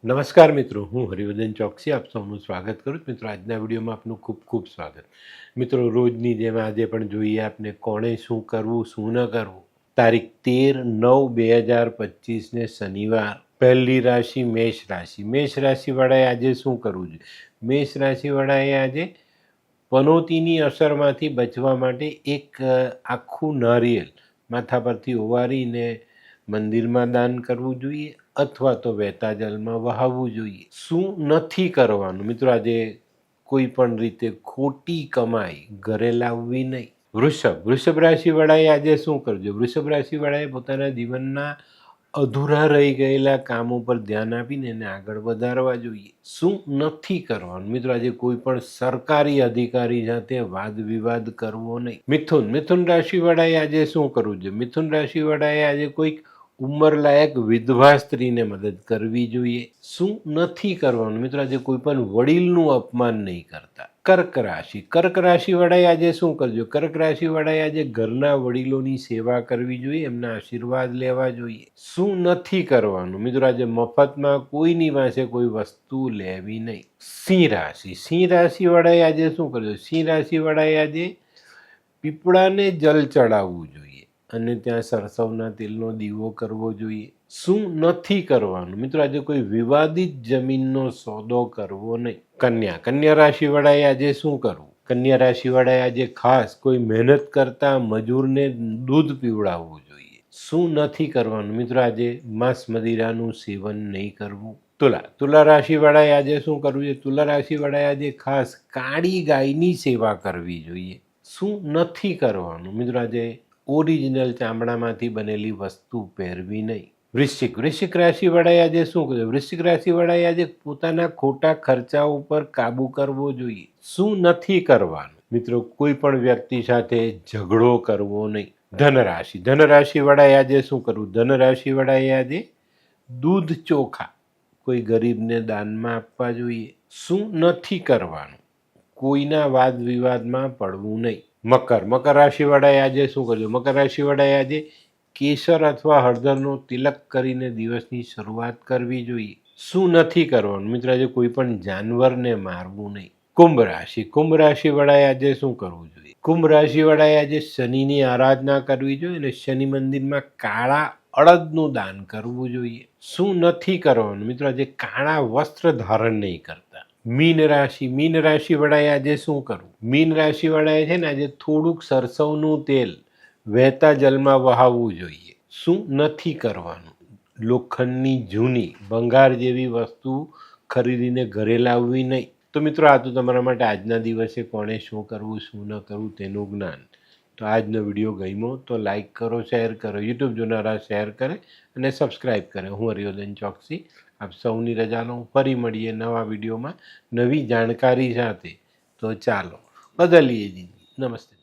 નમસ્કાર મિત્રો, હું હરિવર્ધન ચોકસી આપ સૌનું સ્વાગત કરું છું. મિત્રો, આજના વિડીયોમાં આપનું ખૂબ ખૂબ સ્વાગત. મિત્રો, રોજની જેમ આજે પણ જોઈએ આપને કોણે શું કરવું શું ન કરવું. તારીખ 13/9/2025 શનિવાર. પહેલી રાશિ મેષ રાશિ. મેષ રાશિવાળાએ આજે શું કરવું જોઈએ? મેષ રાશિવાળાએ આજે પનોતીની અસરમાંથી બચવા માટે એક આખું નારિયેલ માથા પરથી ઓવારીને મંદિરમાં દાન કરવું જોઈએ અથવા તો વહેતા જલમાં વહાવવું જોઈએ. શું નથી કરવાનું? મિત્રો, આજે કોઈ પણ રીતે ખોટી કમાઈ ઘરે લાવવી નહીં. વૃષભ રાશિવાળાએ આજે શું કરજો? વૃષભ રાશિવાળાએ પોતાના જીવનના અધૂરા રહી ગયેલા કામો પર ધ્યાન આપીને એને આગળ વધારવા જોઈએ. શું નથી કરવાનું? મિત્રો, આજે કોઈ પણ સરકારી અધિકારી સાથે વાદ વિવાદ કરવો નહીં. મિથુન રાશિવાળાએ આજે શું કરવું જોઈએ? મિથુન રાશિવાળાએ આજે કોઈક ઉંમરલાયક વિધવા સ્ત્રીને મદદ કરવી જોઈએ. શું નથી કરવાનું? મિત્રો, આજે કોઈ પણ વડીલનું અપમાન નહીં કરતા. કર્ક રાશિવાળાએ આજે શું કરજો? કર્ક રાશિવાળાએ આજે ઘરના વડીલોની સેવા કરવી જોઈએ, એમના આશીર્વાદ લેવા જોઈએ. શું નથી કરવાનું? મિત્રો, આજે મફતમાં કોઈની પાસે કોઈ વસ્તુ લેવી નહીં. સિંહ રાશિવાળાએ આજે શું કરજો? સિંહ રાશિવાળાએ આજે પીપળાને જલ ચડાવવું જોઈએ અને ત્યાં સરસવના તેલનો દીવો કરવો જોઈએ. શું નથી કરવાનું? મિત્રો, આજે કોઈ વિવાદિત જમીનનો સોદો કરવો નહીં. કન્યા રાશિવાળાએ આજે શું કરવું? કન્યા રાશિવાળાએ આજે ખાસ કોઈ મહેનત કરતા મજૂરને દૂધ પીવડાવવું જોઈએ. શું નથી કરવાનું? મિત્રો, આજે માંસ મદિરાનું સેવન નહીં કરવું. તુલા રાશિવાળાએ આજે શું કરવું છે? તુલા રાશિવાળાએ આજે ખાસ કાળી ગાયની સેવા કરવી જોઈએ. શું નથી કરવાનું? મિત્રો, આજે ઓરિજિનલ ચામડામાંથી બનેલી વસ્તુ પહેરવી નહીં. વૃશ્ચિક રાશિવાળાએ આજે શું કર્યું? વૃશ્ચિક રાશિવાળાએ આજે પોતાના ખોટા ખર્ચા ઉપર કાબુ કરવો જોઈએ. શું નથી કરવાનું? મિત્રો, કોઈ પણ વ્યક્તિ સાથે ઝઘડો કરવો નહીં. ધનરાશિવાળાએ આજે શું કરવું? ધનરાશિવાળાએ આજે દૂધ ચોખા કોઈ ગરીબને દાનમાં આપવા જોઈએ. શું નથી કરવાનું? કોઈના વાદ વિવાદમાં પડવું નહીં. મકર રાશિવાળાએ આજે શું કરજો? મકર રાશિવાળાએ આજે કેસર અથવા હળદરનો તિલક કરીને દિવસની શરૂઆત કરવી જોઈએ. શું નથી કરવાનું? મિત્રો, આજે કોઈ પણ જાનવરને મારવું નહીં. કુંભ રાશિવાળાએ આજે શું કરવું જોઈએ? કુંભ રાશિવાળાએ આજે શનિની આરાધના કરવી જોઈએ અને શનિ મંદિરમાં કાળા અડદનું દાન કરવું જોઈએ. શું નથી કરવાનું? મિત્રો, આજે કાળા વસ્ત્ર ધારણ નહીં કરતા. મીન રાશિવાળાએ આજે શું કરવું? મીન રાશિવાળાએ છે ને આજે થોડુંક સરસવનું તેલ વહેતા જલમાં વહાવવું જોઈએ. શું નથી કરવાનું? લોખંડની જૂની ભંગાર જેવી વસ્તુ ખરીદીને ઘરે લાવવી નહીં. તો મિત્રો, આ તો તમારા માટે આજના દિવસે કોણે શું કરવું શું ન કરવું તેનું જ્ઞાન. તો આજનો વિડીયો ગમ્યો તો લાઈક કરો, શેર કરો, યુટ્યુબ જોનારા શેર કરે અને સબસ્ક્રાઈબ કરે. હું હરિવર્ધન ચોકસી આપ સૌની રજા લઉં. ફરી મળીએ નવા વિડીયોમાં નવી જાણકારી સાથે. તો ચાલો બદલીએ જિંદગી. નમસ્તે.